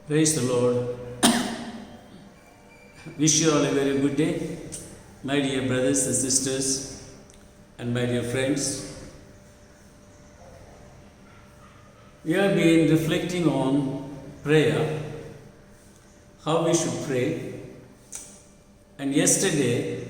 Praise the Lord. Wish you all a very good day, my dear brothers and sisters, and my dear friends. We have been reflecting on prayer, how we should pray, and yesterday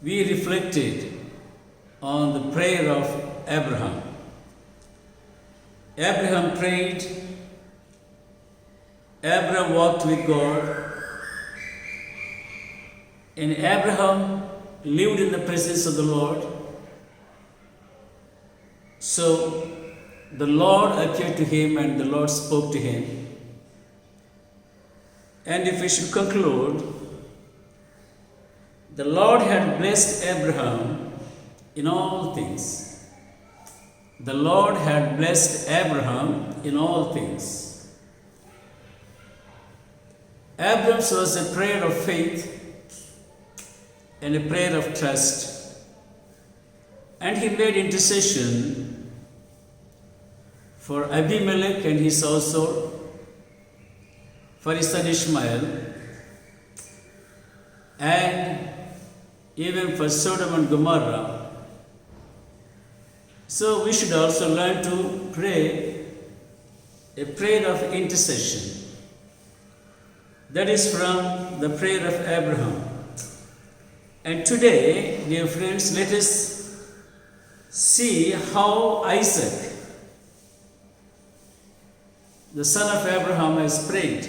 we reflected on the prayer of Abraham. Abraham prayed, Abraham walked with God, and Abraham lived in the presence of the Lord. So the Lord appeared to him and the Lord spoke to him. And if we should conclude, the Lord had blessed Abraham in all things. The Lord had blessed Abraham in all things. Abraham's was a prayer of faith and a prayer of trust. And he made intercession for Abimelech and his household, for his son Ishmael, and even for Sodom and Gomorrah. So we should also learn to pray a prayer of intercession. That is from the prayer of Abraham. And today, dear friends, let us see how Isaac, the son of Abraham, has prayed.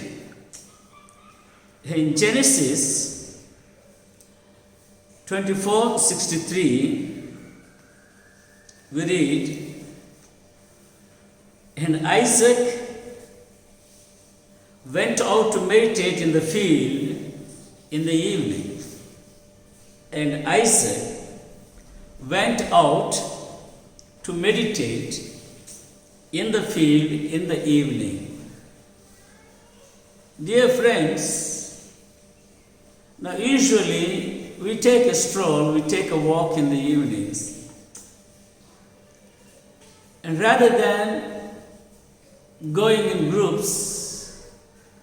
In Genesis 24:63, we read, "And Isaac went out to meditate in the field in the evening." And Isaac went out to meditate in the field in the evening. Dear friends, now usually we take a stroll, we take a walk in the evenings. And rather than going in groups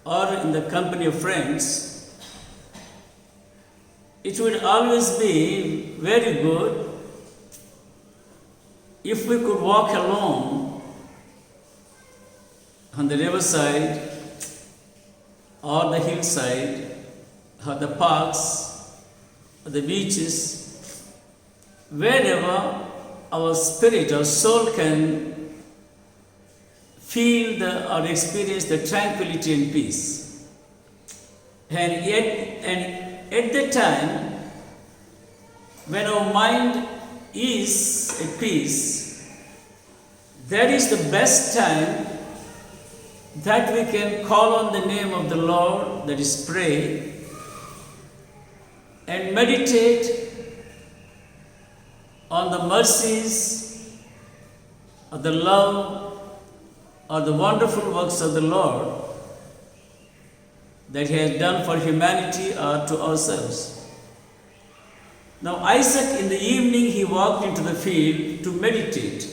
or in the company of friends, it would always be very good if we could walk alone on the riverside or the hillside or the parks or the beaches, wherever our spirit, our soul can feel or experience the tranquility and peace. And at the time when our mind is at peace, that is the best time that we can call on the name of the Lord, that is pray, and meditate on the mercies or the love or the wonderful works of the Lord that He has done for humanity or to ourselves. Now Isaac, in the evening, he walked into the field to meditate.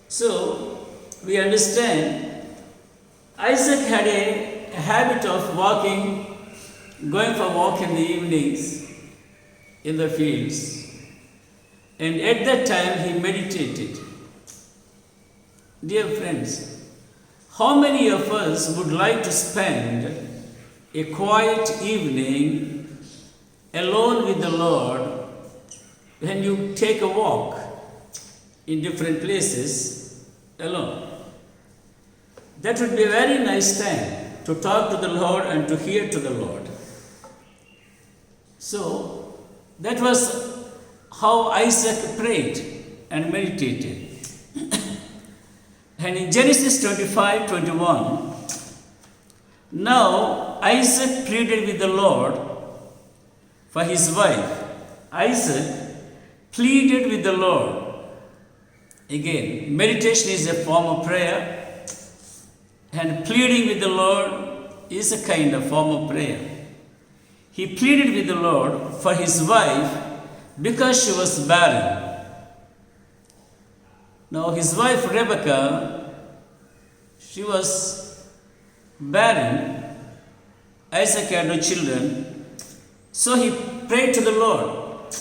So we understand Isaac had a habit of going for a walk in the evenings in the fields. And at that time he meditated. Dear friends, how many of us would like to spend a quiet evening alone with the Lord when you take a walk in different places alone? That would be a very nice time to talk to the Lord and to hear to the Lord. So that was how Isaac prayed and meditated. And in Genesis 25:21, now Isaac pleaded with the Lord for his wife. Isaac pleaded with the Lord. Again, meditation is a form of prayer, and pleading with the Lord is a kind of form of prayer. He pleaded with the Lord for his wife because she was barren. Now his wife Rebekah, she was barren. Isaac had no children. So he prayed to the Lord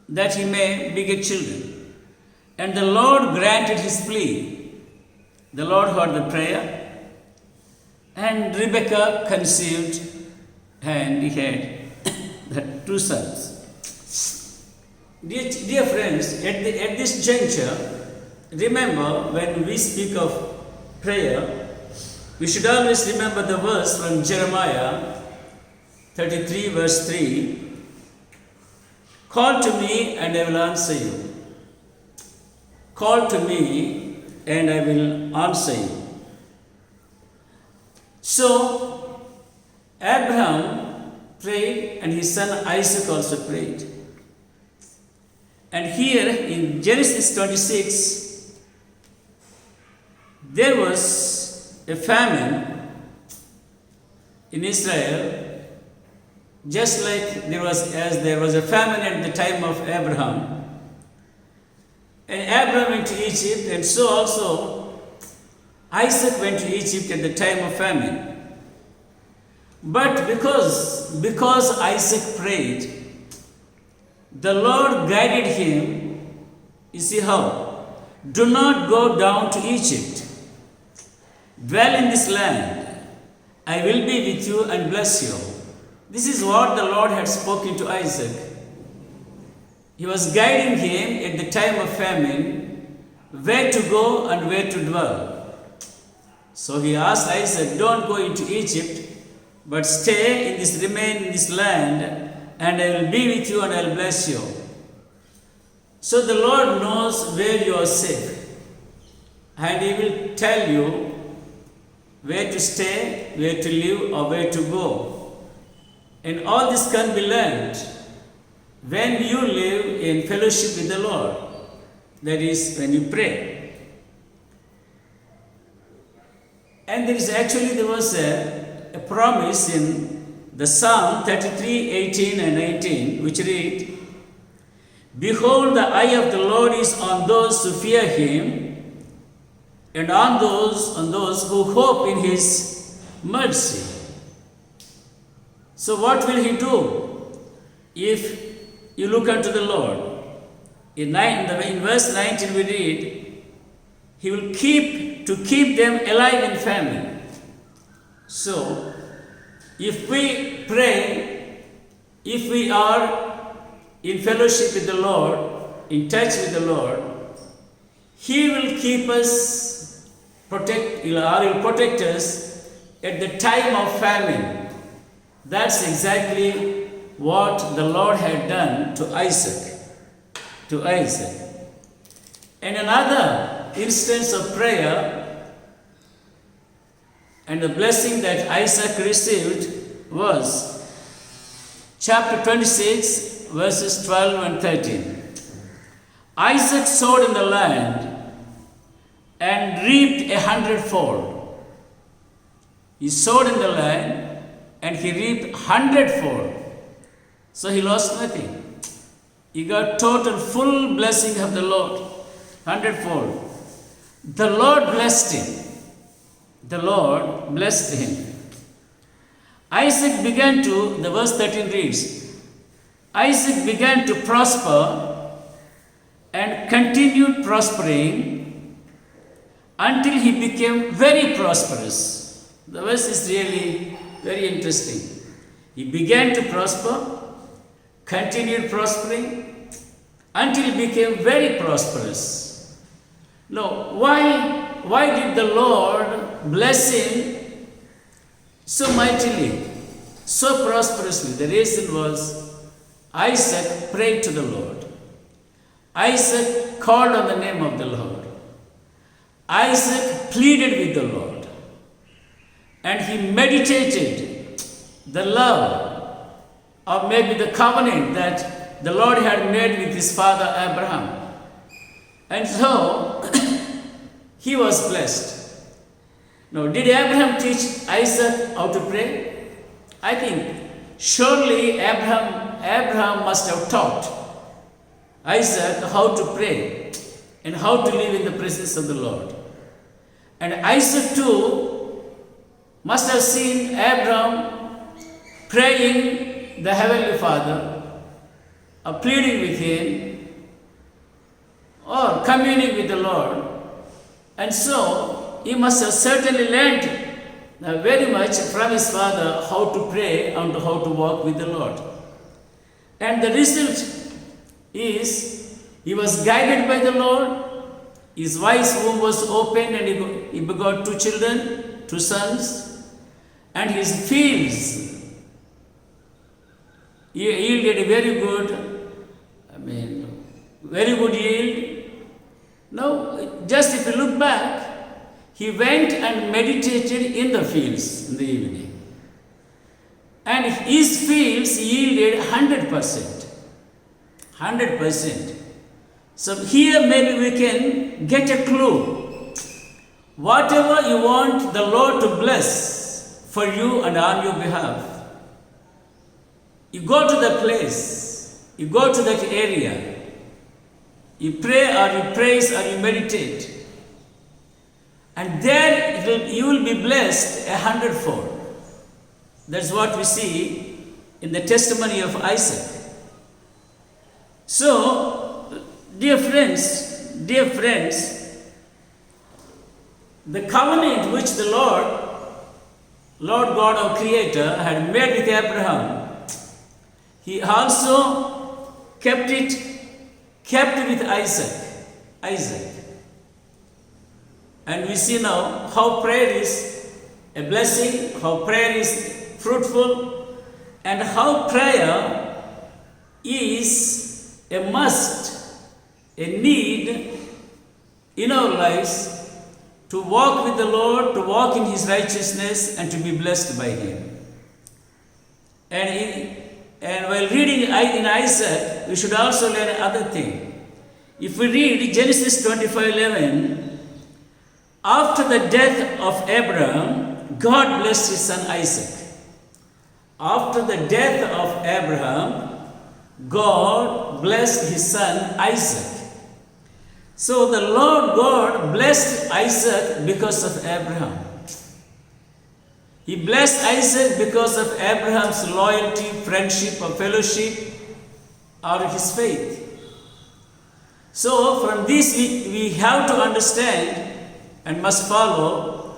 that he may beget children. And the Lord granted his plea. The Lord heard the prayer, and Rebekah conceived, and he had the two sons. Dear friends, at this juncture, remember when we speak of prayer, we should always remember the verse from Jeremiah 33 verse 3. Call to me and I will answer you. Call to me and I will answer you. So, Abraham prayed and his son Isaac also prayed. And here in Genesis 26, there was a famine in Israel, just like there was a famine at the time of Abraham. And Abraham went to Egypt, and so also Isaac went to Egypt at the time of famine. But because Isaac prayed, the Lord guided him. You see how? Do not go down to Egypt. Dwell in this land. I will be with you and bless you. This is what the Lord had spoken to Isaac. He was guiding him at the time of famine, where to go and where to dwell. So he asked Isaac, don't go into Egypt, but remain in this land, and I will be with you and I will bless you. So the Lord knows where you are safe, and He will tell you where to stay, where to live, or where to go. And all this can be learned when you live in fellowship with the Lord. That is, when you pray. And there was a promise in the Psalm 33, 18 and 19, which read, Behold, the eye of the Lord is on those who fear Him, and on those who hope in His mercy. So what will He do if you look unto the Lord? In verse 19 we read, He will keep them alive in famine. So, if we pray, if we are in fellowship with the Lord, in touch with the Lord, He will keep us, He will protect us at the time of famine. That's exactly what the Lord had done to Isaac. And another instance of prayer and the blessing that Isaac received was chapter 26, verses 12 and 13. Isaac sowed in the land and reaped 100-fold. He sowed in the land and he reaped 100-fold. So he lost nothing. He got total full blessing of the Lord, 100-fold. The Lord blessed him. The Lord blessed him. Isaac began to, the verse 13 reads, Isaac began to prosper and continued prospering until he became very prosperous. The verse is really very interesting. He began to prosper, continued prospering until he became very prosperous. Now, why did the Lord bless him so mightily, so prosperously? The reason was Isaac prayed to the Lord. Isaac called on the name of the Lord. Isaac pleaded with the Lord. And he meditated the love or maybe the covenant that the Lord had made with his father Abraham. And so, he was blessed. Now, did Abraham teach Isaac how to pray? I think surely Abraham must have taught Isaac how to pray and how to live in the presence of the Lord. And Isaac too must have seen Abraham praying the Heavenly Father, or pleading with Him, or communing with the Lord. And so, he must have certainly learned very much from his father how to pray and how to walk with the Lord. And the result is, he was guided by the Lord, his wife's womb was opened and he begot 2 children, 2 sons, and his fields yielded a very good yield. Now, just if you look back, he went and meditated in the fields in the evening. And his fields yielded 100%. 100%. So here maybe we can get a clue. Whatever you want the Lord to bless for you and on your behalf, you go to the place, you go to that area, you pray or you praise or you meditate, and there you will be blessed 100-fold. That's what we see in the testimony of Isaac. So, dear friends, the covenant which the Lord God our Creator had made with Abraham, He also kept with Isaac. And we see now how prayer is a blessing, how prayer is fruitful, and how prayer is a must, a need in our lives to walk with the Lord, to walk in His righteousness, and to be blessed by Him. And while reading in Isaac, we should also learn another thing. If we read Genesis 25:11, after the death of Abraham, God blessed his son Isaac. After the death of Abraham, God blessed his son Isaac. So the Lord God blessed Isaac because of Abraham. He blessed Isaac because of Abraham's loyalty, friendship, or fellowship, or his faith. So from this we have to understand and must follow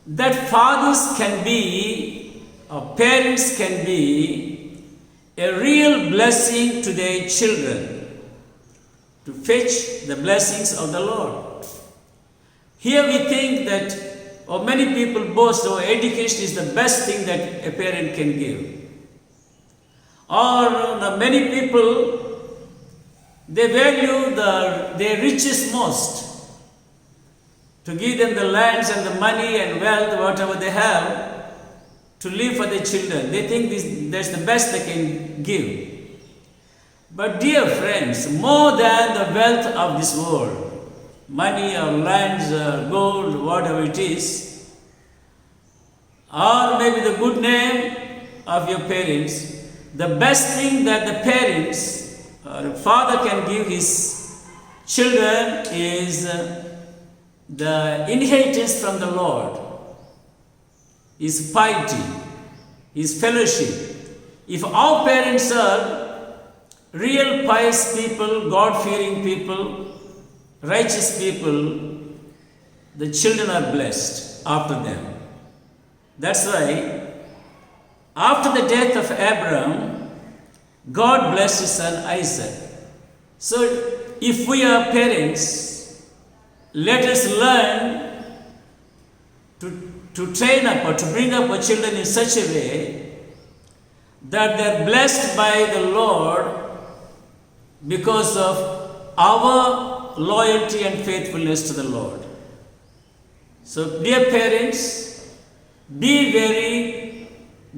that fathers can be, or parents can be, a real blessing to their children, to fetch the blessings of the Lord. Here we think that, or many people boast, education is the best thing that a parent can give. Or many people, they value their riches most, to give them the lands and the money and wealth, whatever they have, to live for their children. They think that's the best they can give. But dear friends, more than the wealth of this world, money or lands or gold, whatever it is, or maybe the good name of your parents, the best thing that the parents or a father can give his children is the inheritance from the Lord, His piety, His fellowship. If our parents are real pious people, God-fearing people, righteous people, the children are blessed after them. That's why, after the death of Abraham, God blessed his son Isaac. So, if we are parents, let us learn to train up or to bring up our children in such a way that they are blessed by the Lord because of our loyalty and faithfulness to the Lord. So, dear parents, be very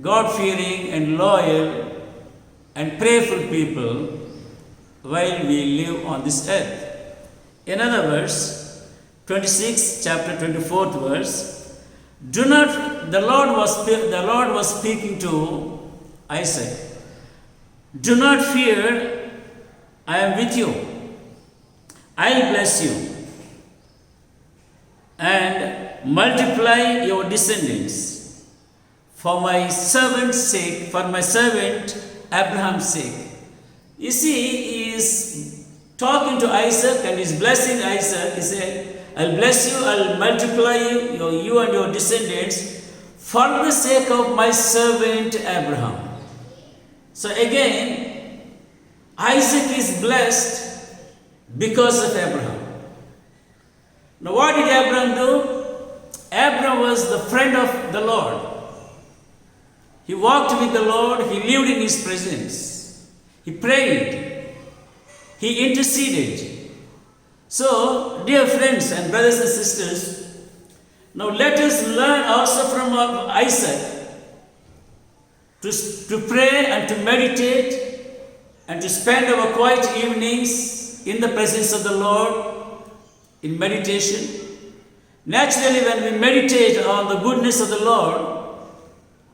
God-fearing and loyal and prayerful people while we live on this earth. In other words, 26, chapter 24th verse, the Lord was speaking to Isaac. Do not fear, I am with you. I'll bless you and multiply your descendants for my servant's sake, for my servant Abraham's sake. You see, he is talking to Isaac and he's blessing Isaac. He said, I'll bless you, I'll multiply you and your descendants for the sake of my servant Abraham. So again, Isaac is blessed because of Abraham. Now what did Abraham do? Abraham was the friend of the Lord. He walked with the Lord, he lived in his presence. He prayed. He interceded. So, dear friends and brothers and sisters, now let us learn also from Isaac to pray and to meditate and to spend our quiet evenings in the presence of the Lord in meditation. Naturally, when we meditate on the goodness of the Lord,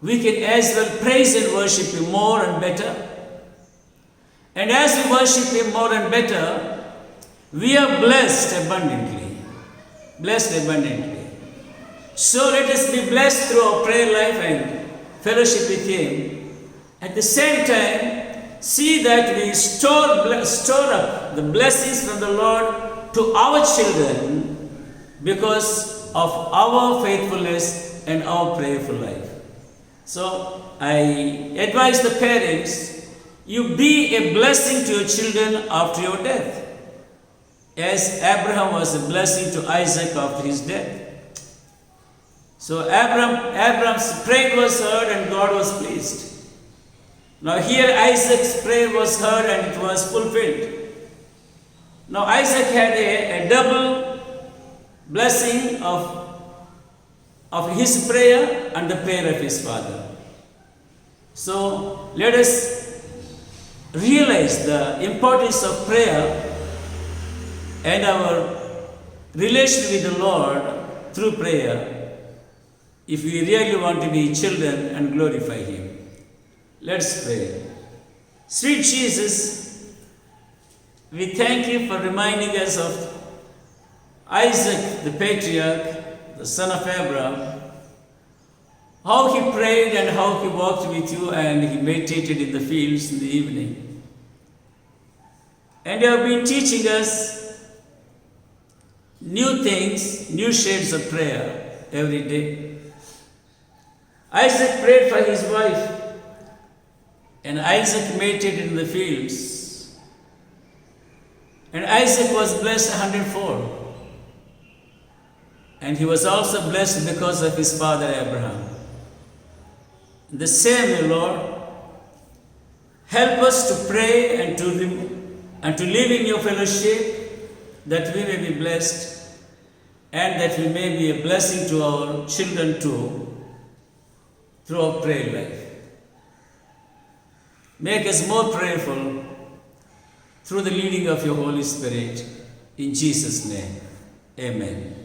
we can as well praise and worship Him more and better. And as we worship Him more and better, we are blessed abundantly. Blessed abundantly. So let us be blessed through our prayer life and fellowship with Him. At the same time, see that we store up the blessings from the Lord to our children because of our faithfulness and our prayerful life. So I advise the parents, you be a blessing to your children after your death, as Abraham was a blessing to Isaac after his death. So Abraham's prayer was heard and God was pleased. Now here Isaac's prayer was heard and it was fulfilled. Now Isaac had a double blessing of his prayer and the prayer of his father. So let us realize the importance of prayer and our relation with the Lord through prayer if we really want to be children and glorify Him. Let's pray. Sweet Jesus, we thank You for reminding us of Isaac, the patriarch, the son of Abraham, how he prayed and how he walked with You and he meditated in the fields in the evening. And You have been teaching us new things, new shades of prayer every day. Isaac prayed for his wife, and Isaac meditated in the fields. And Isaac was blessed 100-fold. And he was also blessed because of his father Abraham. The same, Lord, help us to pray and to live in Your fellowship, that we may be blessed and that we may be a blessing to our children too, through our prayer life. Make us more prayerful through the leading of Your Holy Spirit. In Jesus' name, amen.